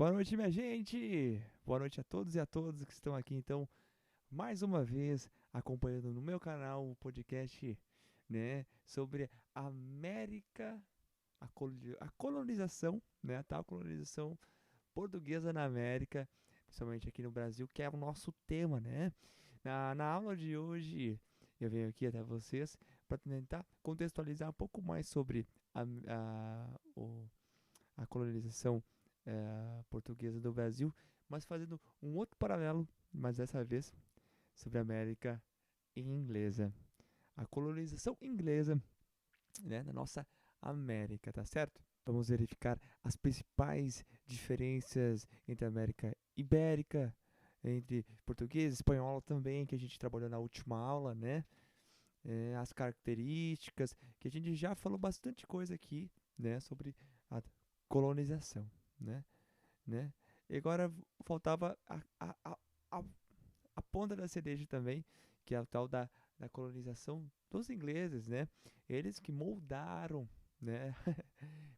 Boa noite, minha gente! Boa noite a todos e a todas que estão aqui, então, mais uma vez acompanhando no meu canal o podcast, né, sobre a América, a colonização, né, a tal colonização portuguesa na América, principalmente aqui no Brasil, que é o nosso tema, né? Na aula de hoje, eu venho aqui até vocês para tentar contextualizar um pouco mais sobre a colonização portuguesa do Brasil, mas fazendo um outro paralelo, mas dessa vez sobre a América inglesa. A colonização inglesa, né, da nossa América, tá certo? Vamos verificar as principais diferenças entre a América Ibérica, entre português e espanhol também, que a gente trabalhou na última aula, né? As características, que a gente já falou bastante coisa aqui, né, sobre a colonização, né? né? E agora faltava a, a ponta da cereja também, que é o tal da colonização dos ingleses, né? Eles que moldaram, né?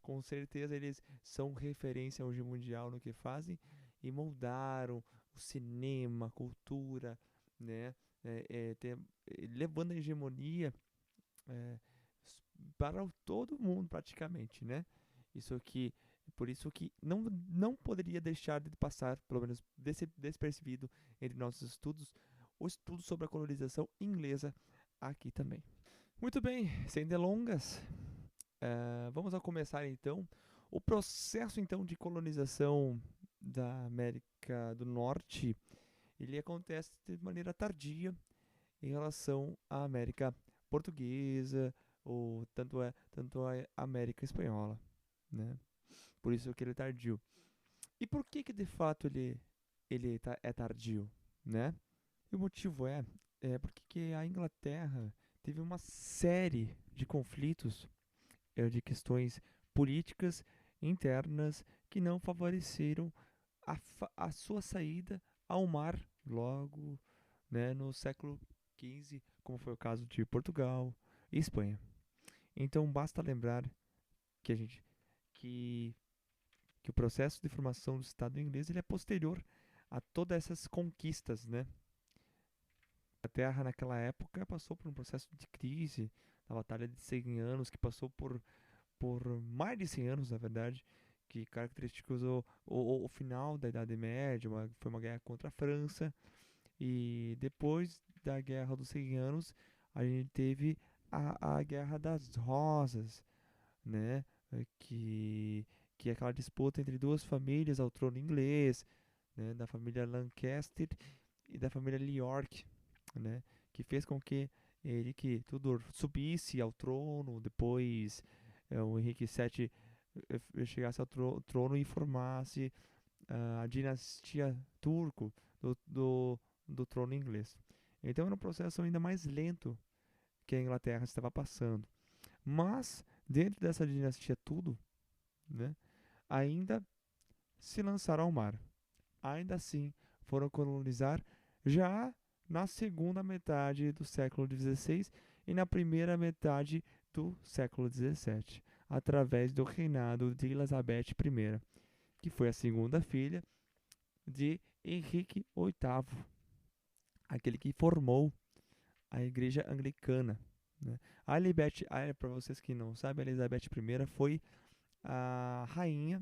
Com certeza eles são referência hoje mundial no que fazem e moldaram o cinema, a cultura, né? Levando a hegemonia é, para todo mundo praticamente, né? Isso aqui, por isso que não poderia deixar de passar, pelo menos despercebido entre nossos estudos, o estudo sobre a colonização inglesa aqui também. Muito bem, sem delongas, vamos a começar então o processo então de colonização da América do Norte. Ele acontece de maneira tardia em relação à América portuguesa ou tanto a América espanhola, né? Por isso que ele é tardio. E por que de fato é tardio, né? E o motivo é porque que a Inglaterra teve uma série de conflitos, de questões políticas internas que não favoreceram a sua saída ao mar logo, né, no século XV, como foi o caso de Portugal e Espanha. Então basta lembrar que a gente que, que o processo de formação do Estado inglês ele é posterior a todas essas conquistas, né? A Terra naquela época passou por um processo de crise, na Batalha de 100 anos, que passou por mais de 100 anos, na verdade, que caracterizou o final da Idade Média, foi uma guerra contra a França. E depois da Guerra dos 100 Anos, a gente teve a Guerra das Rosas, né? Que é aquela disputa entre duas famílias ao trono inglês, né? Da família Lancaster e da família York, né? Que fez com que Henrique Tudor subisse ao trono, depois o Henrique VII chegasse ao trono e formasse a dinastia turco do trono inglês. Então era um processo ainda mais lento que a Inglaterra estava passando. Mas, dentro dessa dinastia tudo, né, ainda se lançaram ao mar. Ainda assim, foram colonizar já na segunda metade do século XVI e na primeira metade do século XVII, através do reinado de Elizabeth I, que foi a segunda filha de Henrique VIII, aquele que formou a Igreja Anglicana. Né? Para vocês que não sabem, a Elizabeth I foi a rainha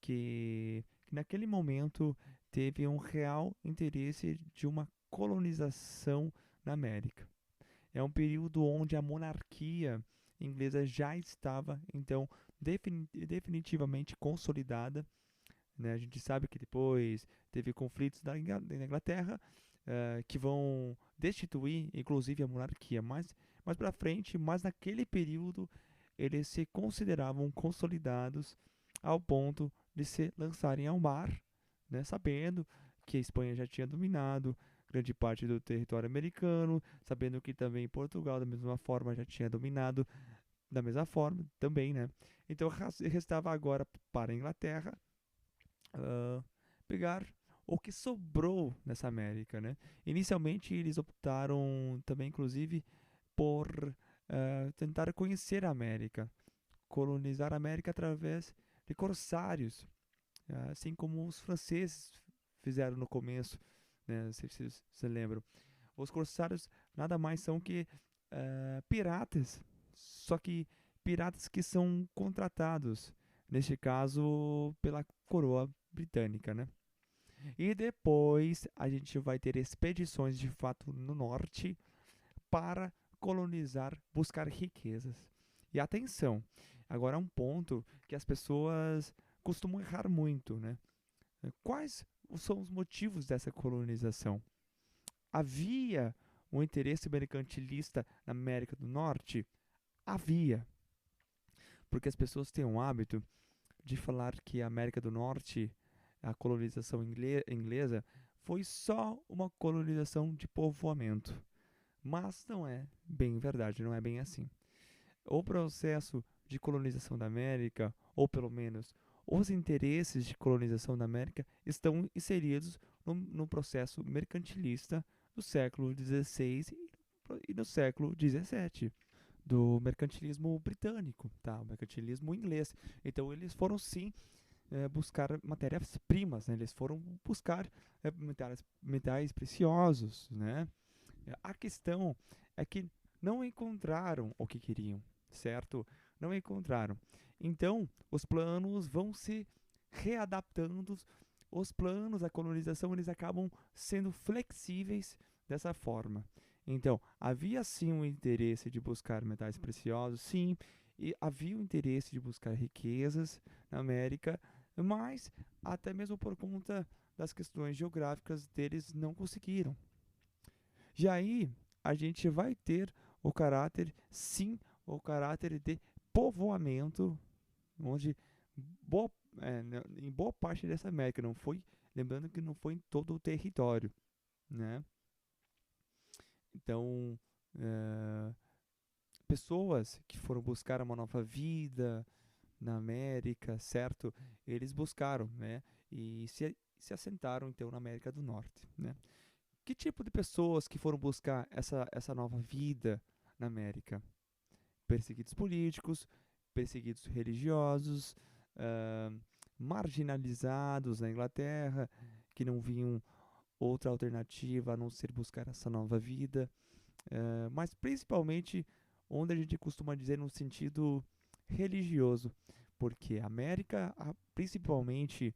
que naquele momento teve um real interesse de uma colonização na América. É um período onde a monarquia inglesa já estava, então, definitivamente consolidada, né? A gente sabe que depois teve conflitos da Inglaterra que vão destituir, inclusive, a monarquia. Mas mais para frente, mas naquele período, eles se consideravam consolidados ao ponto de se lançarem ao mar, né? Sabendo que a Espanha já tinha dominado grande parte do território americano, sabendo que também Portugal, da mesma forma, já tinha dominado da mesma forma também, né? Então restava agora para a Inglaterra ah, pegar o que sobrou nessa América, né? Inicialmente eles optaram também, inclusive, por tentar conhecer a América, colonizar a América através de corsários, assim como os franceses fizeram no começo, né? Não sei se vocês se lembram. Os corsários nada mais são que piratas, só que piratas que são contratados, neste caso pela coroa britânica, né? E depois a gente vai ter expedições de fato no norte para colonizar, buscar riquezas. E atenção, agora é um ponto que as pessoas costumam errar muito, né? Quais são os motivos dessa colonização? Havia um interesse mercantilista na América do Norte? Havia, porque as pessoas têm um hábito de falar que a América do Norte, a colonização inglesa, foi só uma colonização de povoamento. Mas não é bem verdade, não é bem assim. O processo de colonização da América, ou pelo menos os interesses de colonização da América, estão inseridos no processo mercantilista do século XVI e no século XVII, do mercantilismo britânico, tá? O mercantilismo inglês. Então eles foram sim buscar matérias-primas, né? Eles foram buscar metais preciosos, né? A questão é que não encontraram o que queriam, certo? Não encontraram. Então, os planos vão se readaptando, os planos da colonização eles acabam sendo flexíveis dessa forma. Então, havia sim um interesse de buscar metais preciosos, sim, e havia o interesse de buscar riquezas na América, mas até mesmo por conta das questões geográficas deles não conseguiram. E aí a gente vai ter o caráter, sim, o caráter de povoamento, onde boa, em boa parte dessa América, não foi, lembrando que não foi em todo o território, né? Então, eh, pessoas que foram buscar uma nova vida na América, certo? Eles buscaram, né? E se assentaram então na América do Norte, né? Que tipo de pessoas que foram buscar essa nova vida na América? Perseguidos políticos, perseguidos religiosos, ah, marginalizados na Inglaterra, que não viam outra alternativa a não ser buscar essa nova vida, mas principalmente onde a gente costuma dizer no sentido religioso, porque a América, principalmente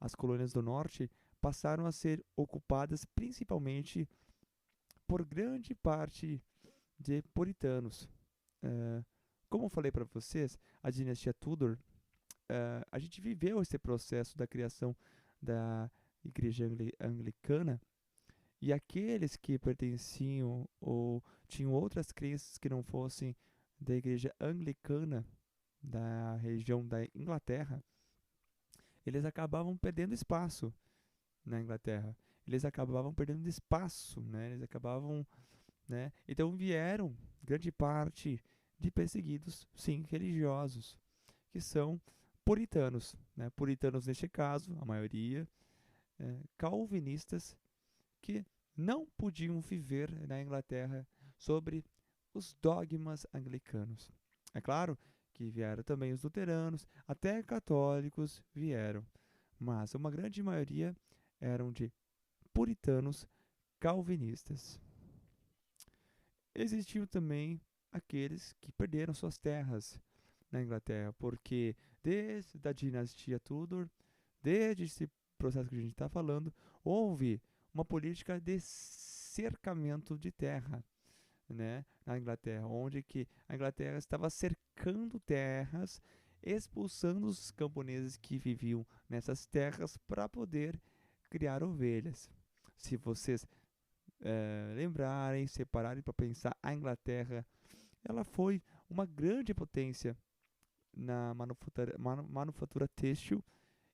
as colônias do norte, passaram a ser ocupadas principalmente por grande parte de puritanos. Eh, Como eu falei para vocês, a dinastia Tudor, a gente viveu esse processo da criação da igreja anglicana, e aqueles que pertenciam ou tinham outras crenças que não fossem da igreja anglicana da região da Inglaterra, eles acabavam perdendo espaço na Inglaterra. Eles acabavam perdendo espaço, né? Eles acabavam, né? Então vieram grande parte de perseguidos, sim, religiosos, que são puritanos, né? Puritanos neste caso, a maioria, calvinistas, que não podiam viver na Inglaterra sobre os dogmas anglicanos. É claro que vieram também os luteranos, até católicos vieram, mas uma grande maioria eram de puritanos calvinistas. Existiu também aqueles que perderam suas terras na Inglaterra, porque desde a dinastia Tudor, desde esse processo que a gente está falando, houve uma política de cercamento de terra, né, na Inglaterra, onde que a Inglaterra estava cercando terras, expulsando os camponeses que viviam nessas terras para poder criar ovelhas. Se vocês lembrarem, separarem para pensar, a Inglaterra, ela foi uma grande potência na manufatura têxtil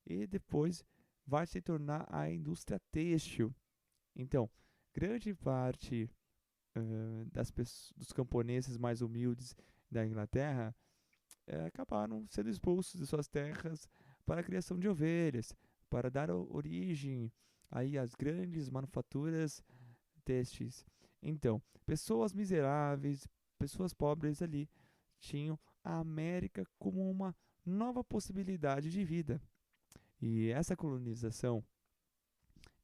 e depois vai se tornar a indústria têxtil. Então, grande parte dos camponeses mais humildes da Inglaterra acabaram sendo expulsos de suas terras para a criação de ovelhas, para dar origem aí às grandes manufaturas têxteis. Então, pessoas miseráveis, pessoas pobres ali, tinham a América como uma nova possibilidade de vida. E essa colonização,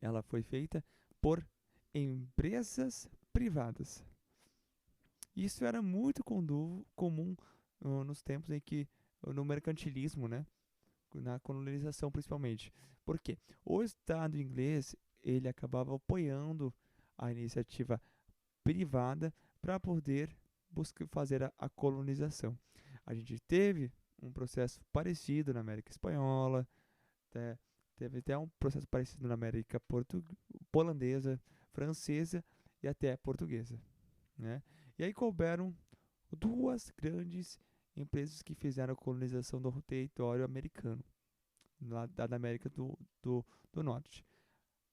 ela foi feita por empresas privadas. Isso era muito comum nos tempos em que, no mercantilismo, né? Na colonização principalmente. Por quê? O Estado inglês, ele acabava apoiando a iniciativa privada para poder fazer a colonização. A gente teve um processo parecido na América Espanhola, até, teve até um processo parecido na América Holandesa, Francesa e até Portuguesa, né? E aí couberam duas grandes empresas que fizeram a colonização do território americano, lá da América do Norte.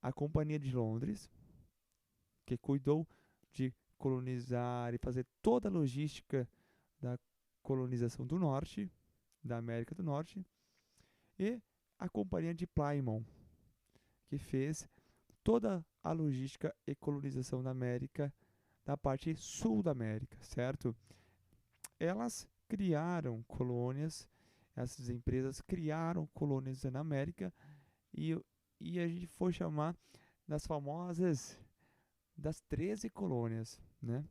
A Companhia de Londres, que cuidou de colonizar e fazer toda a logística da colonização do Norte, da América do Norte, e a Companhia de Plymouth, que fez toda a logística e colonização da América, da parte sul da América, certo? Elas criaram colônias, essas empresas criaram colônias na América e, e a gente foi chamar das famosas das 13 colônias, né?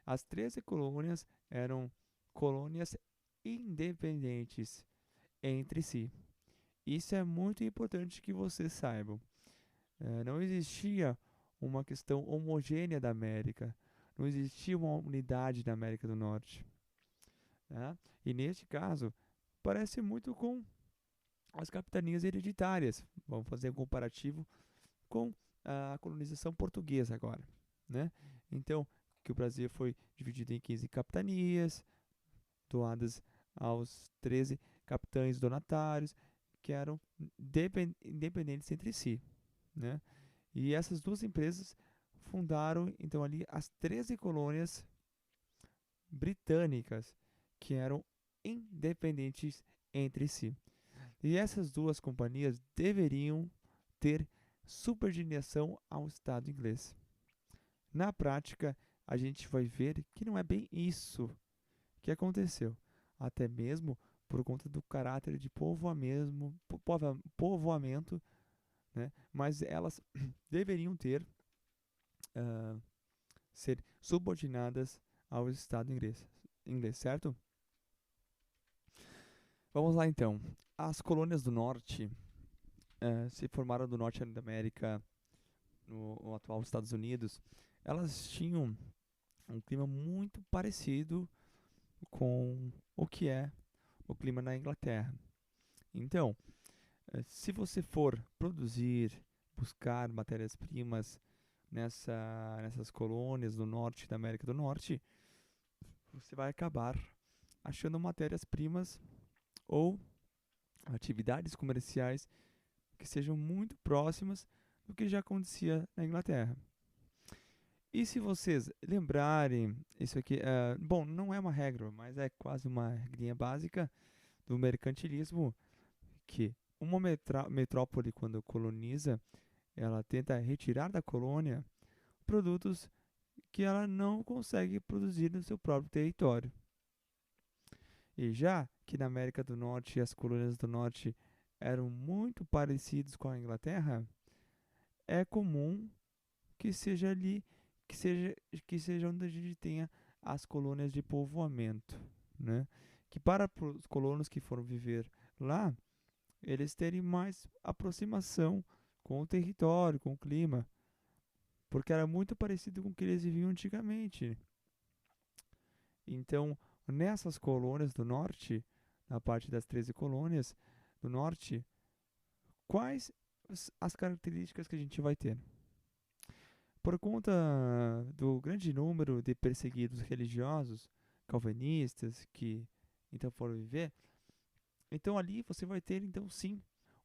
As 13 colônias eram colônias independentes entre si. Isso é muito importante que vocês saibam. Não existia uma questão homogênea da América, não existia uma unidade da América do Norte, né? E neste caso, parece muito com as capitanias hereditárias. Vamos fazer um comparativo com a colonização portuguesa agora, né? Então, que o Brasil foi dividido em 15 capitanias, doadas aos 13 capitães donatários, que eram independentes entre si, né? E essas duas empresas fundaram então ali as 13 colônias britânicas, que eram independentes entre si. E essas duas companhias deveriam ter subordinação ao Estado inglês. Na prática, a gente vai ver que não é bem isso que aconteceu, até mesmo por conta do caráter de povoamento, né? Mas elas deveriam ser subordinadas ao Estado inglês, certo? Vamos lá então. As colônias do norte se formaram do norte da América, no atual Estados Unidos. Elas tinham um clima muito parecido com o que é o clima na Inglaterra. Então, se você for buscar matérias-primas nessas colônias do norte da América do Norte, você vai acabar achando matérias-primas ou atividades comerciais que sejam muito próximas do que já acontecia na Inglaterra. E se vocês lembrarem, isso aqui, bom, não é uma regra, mas é quase uma regrinha básica do mercantilismo, que uma metrópole, quando coloniza, ela tenta retirar da colônia produtos que ela não consegue produzir no seu próprio território. E já que na América do Norte as colônias do Norte eram muito parecidas com a Inglaterra, é comum que seja ali, que seja onde a gente tenha as colônias de povoamento, né? Que para os colonos que foram viver lá, eles terem mais aproximação com o território, com o clima, porque era muito parecido com o que eles viviam antigamente. Então, nessas colônias do norte, na parte das 13 colônias do norte, quais as características que a gente vai ter? Por conta do grande número de perseguidos religiosos, calvinistas, que então foram viver, então ali você vai ter, então sim,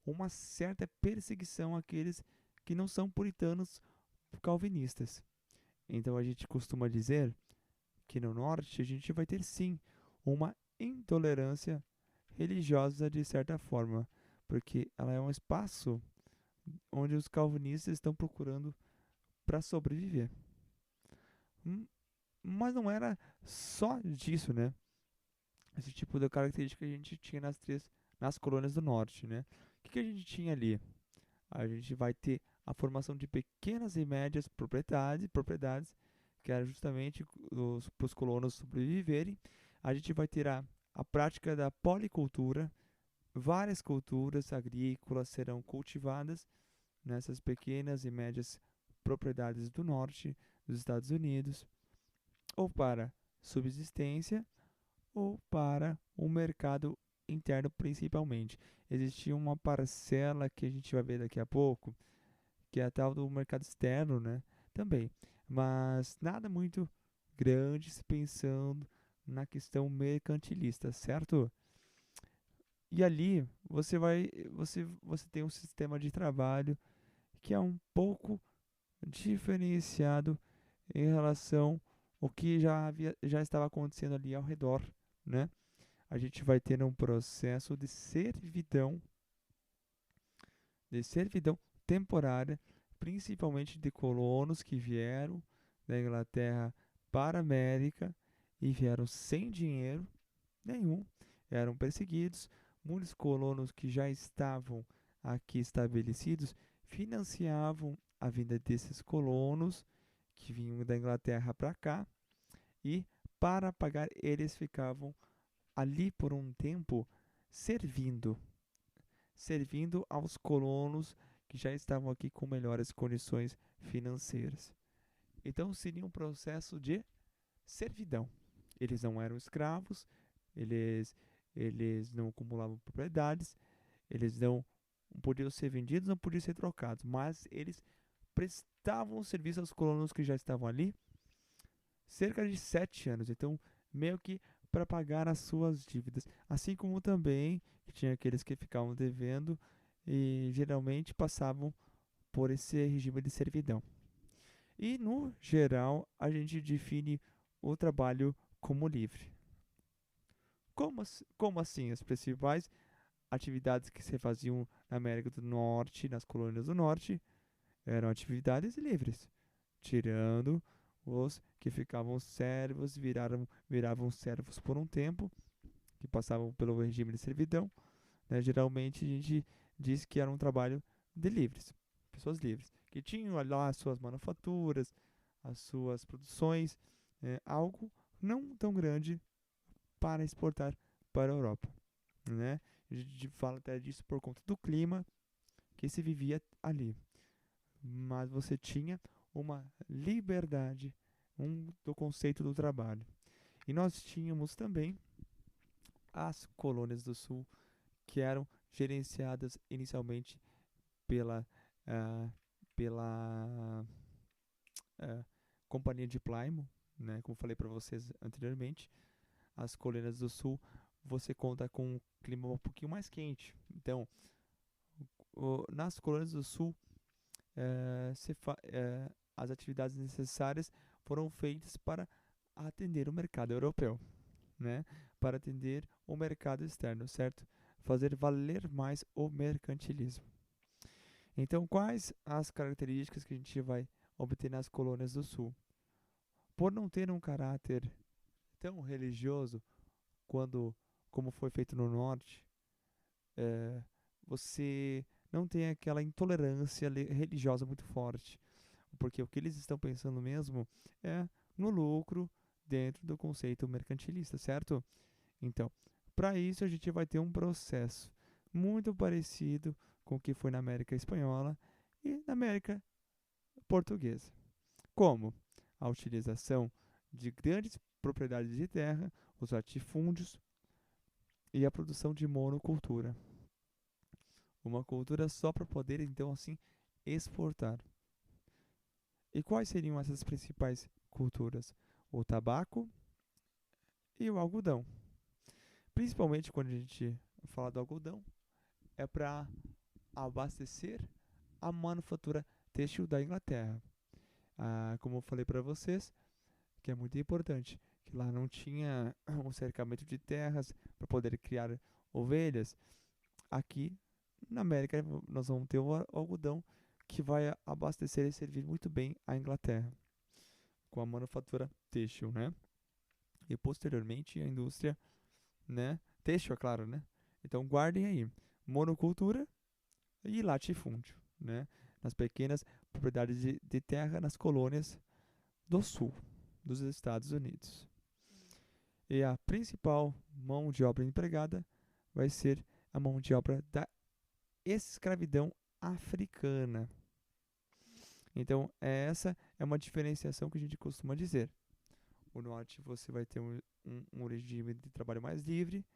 uma certa perseguição àqueles que não são puritanos calvinistas. Então a gente costuma dizer que no norte a gente vai ter sim uma intolerância religiosa de certa forma, porque ela é um espaço onde os calvinistas estão procurando para sobreviver. Mas não era só disso, né? Esse tipo de característica a gente tinha nas colônias do norte, né? que a gente tinha ali? A gente vai ter a formação de pequenas e médias propriedades que era justamente para os colonos sobreviverem. A gente vai ter a prática da policultura, várias culturas agrícolas serão cultivadas nessas pequenas e médias propriedades do norte dos Estados Unidos, ou para subsistência ou para o mercado interno principalmente. Existia uma parcela que a gente vai ver daqui a pouco, que é a tal do mercado externo, né? Também, mas nada muito grande se pensando na questão mercantilista, certo? E ali você tem um sistema de trabalho que é um pouco diferenciado em relação ao que já estava acontecendo ali ao redor, né? A gente vai ter um processo de servidão temporária, principalmente de colonos que vieram da Inglaterra para a América e vieram sem dinheiro nenhum, eram perseguidos. Muitos colonos que já estavam aqui estabelecidos financiavam a vinda desses colonos que vinham da Inglaterra para cá e para pagar eles ficavam ali por um tempo servindo, servindo aos colonos que já estavam aqui com melhores condições financeiras. Então seria um processo de servidão. Eles não eram escravos, eles, eles não acumulavam propriedades, eles não podiam ser vendidos, não podiam ser trocados, mas eles prestavam serviço aos colonos que já estavam ali cerca de 7 anos. Então, meio que para pagar as suas dívidas. Assim como também tinha aqueles que ficavam devendo e geralmente passavam por esse regime de servidão. E, no geral, a gente define o trabalho como livre. Como assim? As principais atividades que se faziam na América do Norte, nas colônias do Norte, eram atividades livres, tirando os que ficavam servos, viravam servos por um tempo, que passavam pelo regime de servidão. Né? Geralmente a gente diz que era um trabalho de livres, pessoas livres, que tinham lá as suas manufaturas, as suas produções, algo não tão grande para exportar para a Europa. Né? A gente fala até disso por conta do clima que se vivia ali. Mas você tinha uma liberdade do conceito do trabalho. E nós tínhamos também as colônias do Sul, que eram gerenciadas inicialmente pela, ah, pela Companhia de Plymouth, né? Como falei para vocês anteriormente. As colônias do Sul, você conta com um clima um pouquinho mais quente. Então, nas colônias do Sul, as atividades necessárias foram feitas para atender o mercado europeu, né? Para atender o mercado externo, certo? Fazer valer mais o mercantilismo. Então, quais as características que a gente vai obter nas colônias do Sul? Por não ter um caráter tão religioso como foi feito no Norte, você não tem aquela intolerância religiosa muito forte, porque o que eles estão pensando mesmo é no lucro dentro do conceito mercantilista, certo? Então, para isso a gente vai ter um processo muito parecido com o que foi na América Espanhola e na América Portuguesa. Como? A utilização de grandes propriedades de terra, os latifúndios e a produção de monocultura. Uma cultura só para poder, então, assim, exportar. E quais seriam essas principais culturas? O tabaco e o algodão. Principalmente quando a gente fala do algodão, é para abastecer a manufatura têxtil da Inglaterra. Como eu falei para vocês, que é muito importante, que lá não tinha um cercamento de terras para poder criar ovelhas. Aqui na América nós vamos ter o algodão que vai abastecer e servir muito bem a Inglaterra com a manufatura têxtil, né? E posteriormente a indústria, né? Têxtil, é claro, né? Então guardem aí, monocultura e latifúndio, né? Nas pequenas propriedades de terra nas colônias do sul dos Estados Unidos. E a principal mão de obra empregada vai ser a mão de obra da escravidão africana. Então, essa é uma diferenciação que a gente costuma dizer. O norte você vai ter um regime de trabalho mais livre,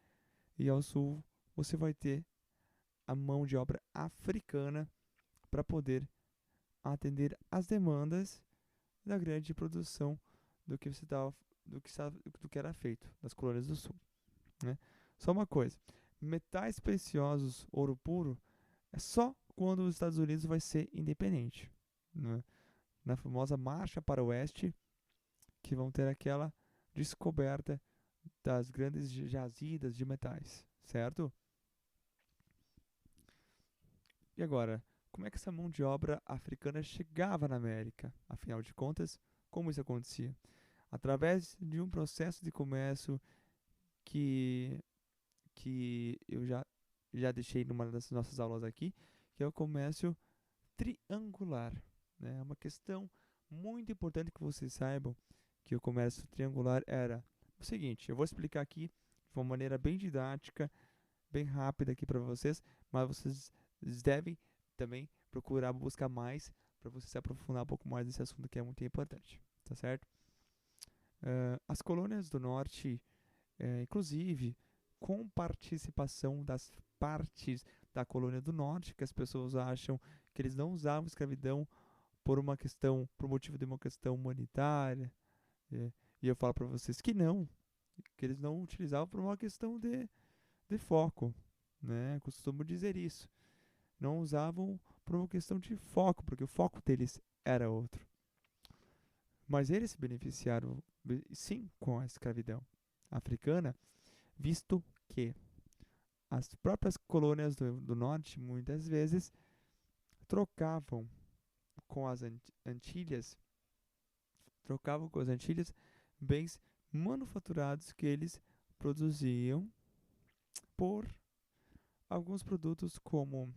e ao sul você vai ter a mão de obra africana para poder atender às demandas da grande produção do que você tava, do que era feito nas colônias do sul, né? Só uma coisa, metais preciosos, ouro puro, é só quando os Estados Unidos vai ser independente, né? Na famosa marcha para o oeste, que vão ter aquela descoberta das grandes jazidas de metais, certo? E agora, como é que essa mão de obra africana chegava na América? Afinal de contas, como isso acontecia? Através de um processo de comércio que, que eu já deixei numa das nossas aulas aqui, que é o comércio triangular, né? É uma questão muito importante que vocês saibam que o comércio triangular era o seguinte. Eu vou explicar aqui de uma maneira bem didática, bem rápida aqui para vocês, mas vocês devem também procurar buscar mais para você se aprofundar um pouco mais nesse assunto que é muito importante, tá certo? As colônias do norte, inclusive com participação das partes da colônia do norte, que as pessoas acham que eles não usavam escravidão por motivo de uma questão humanitária, e eu falo para vocês que não, que eles não utilizavam por uma questão de foco, né? Costumo dizer isso. Não usavam por uma questão de foco, porque o foco deles era outro. Mas eles se beneficiaram, sim, com a escravidão africana, visto que as próprias colônias do norte, muitas vezes, trocavam com as Antilhas, bens manufaturados que eles produziam por alguns produtos como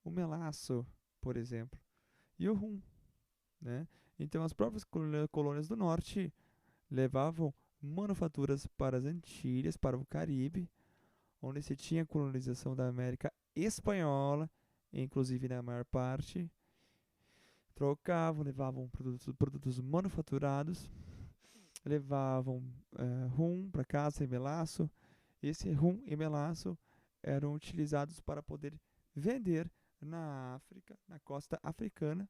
o melaço, por exemplo, e o rum, né? Então as próprias colônias do norte levavam manufaturas para as Antilhas, para o Caribe, onde se tinha colonização da América Espanhola, inclusive na maior parte, trocavam, levavam produtos manufaturados, levavam rum para casa e melaço. Esse rum e melaço eram utilizados para poder vender na África, na costa africana,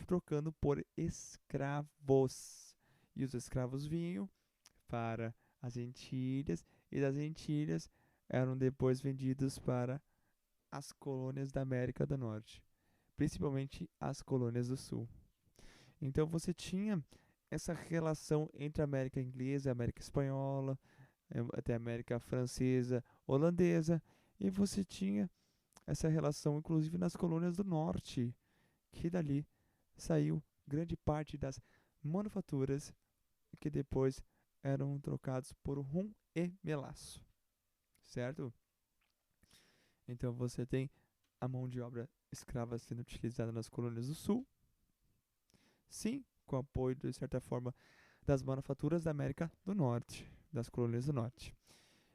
trocando por escravos. E os escravos vinham para as Antilhas, e das Antilhas eram depois vendidos para as colônias da América do Norte, principalmente as colônias do Sul. Então você tinha essa relação entre a América inglesa, a América espanhola, até a América francesa, holandesa, e você tinha essa relação inclusive nas colônias do norte, que dali saiu grande parte das manufaturas que depois eram trocados por rum e melaço, certo? Então você tem a mão de obra escrava sendo utilizada nas colônias do sul, sim, com apoio de certa forma das manufaturas da América do Norte, das colônias do norte.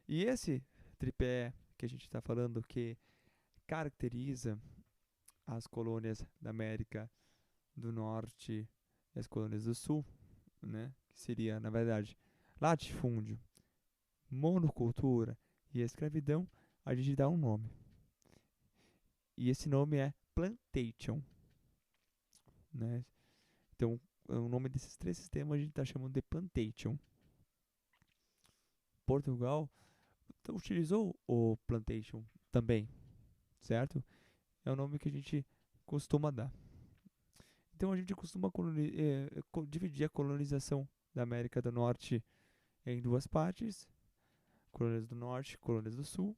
E esse tripé que a gente está falando que caracteriza as colônias da América do Norte e as colônias do Sul, né? Que seria, na verdade, latifúndio, monocultura e escravidão, a gente dá um nome. E esse nome é plantation, né? Então, o nome desses três sistemas a gente está chamando de plantation. Portugal utilizou o plantation também, certo? É o nome que a gente costuma dar. Então a gente costuma dividir a colonização da América do Norte em duas partes, colônias do Norte e colônias do Sul.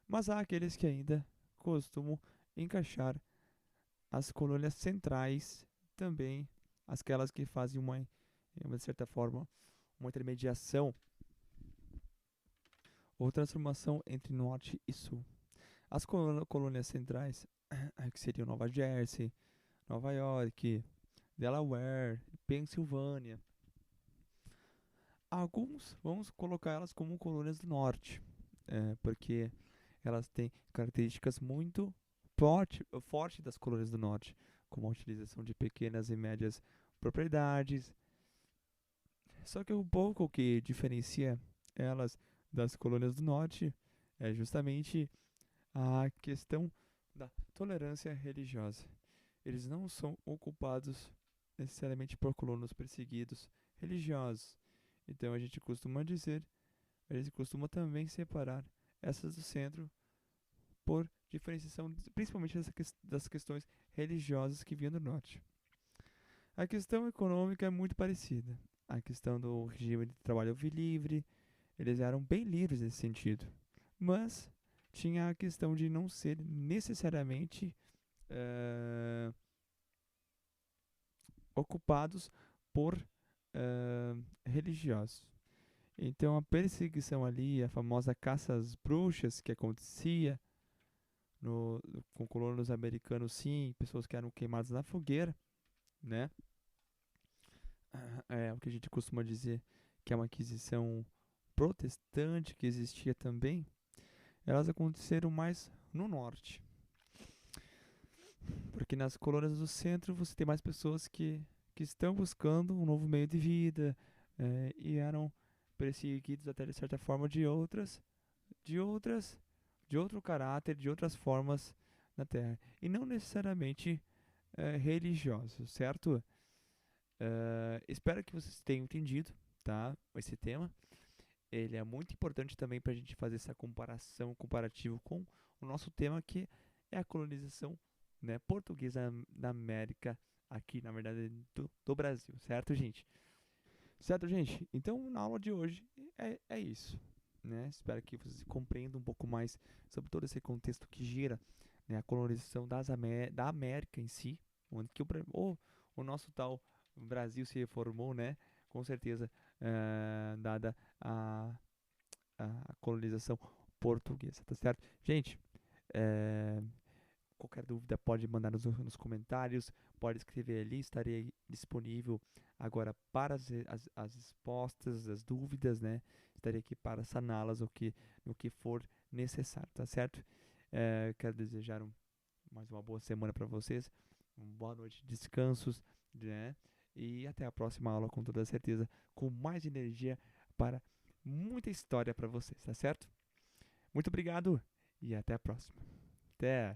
Mas há aqueles que ainda costumam encaixar as colônias centrais também, aquelas que fazem de certa forma, uma intermediação ou transformação entre Norte e Sul. As colônias centrais, que seriam Nova Jersey, Nova York, Delaware, Pensilvânia. Alguns vamos colocar elas como colônias do norte, porque elas têm características muito forte das colônias do norte, como a utilização de pequenas e médias propriedades. Só que o pouco que diferencia elas das colônias do norte é justamente a questão da tolerância religiosa. Eles não são ocupados necessariamente por colonos perseguidos religiosos. Então a gente costuma também separar essas do centro por diferenciação, principalmente das questões religiosas que vinham do norte. A questão econômica é muito parecida. A questão do regime de trabalho livre, eles eram bem livres nesse sentido. Mas tinha a questão de não ser necessariamente eh, ocupados por religiosos. Então a perseguição ali, a famosa caça às bruxas que acontecia no, com colonos americanos, sim, pessoas que eram queimadas na fogueira, né? É o que a gente costuma dizer que é uma aquisição protestante que existia também. Elas aconteceram mais no norte, porque nas colônias do centro você tem mais pessoas que estão buscando um novo meio de vida e eram perseguidos até de certa forma de outras, de outro caráter, de outras formas na Terra e não necessariamente religiosos, certo? Espero que vocês tenham entendido, tá? Esse tema. Ele é muito importante também para a gente fazer essa comparação, comparativo com o nosso tema que é a colonização, né, portuguesa da América, aqui na verdade do Brasil, certo, gente? Certo, gente? Então, na aula de hoje é isso, né? Espero que vocês compreendam um pouco mais sobre todo esse contexto que gira, né, a colonização da América em si, onde que o nosso tal Brasil se formou, né? Com certeza, dada a, a colonização portuguesa, tá certo? Gente, eh, qualquer dúvida pode mandar nos comentários, pode escrever ali, estarei disponível agora para as respostas, as dúvidas, né? Estarei aqui para saná-las no que for necessário, tá certo? Quero desejar mais uma boa semana para vocês, uma boa noite de descansos, né? E até a próxima aula, com toda certeza, com mais energia para muita história para vocês, tá certo? Muito obrigado e até a próxima. Até!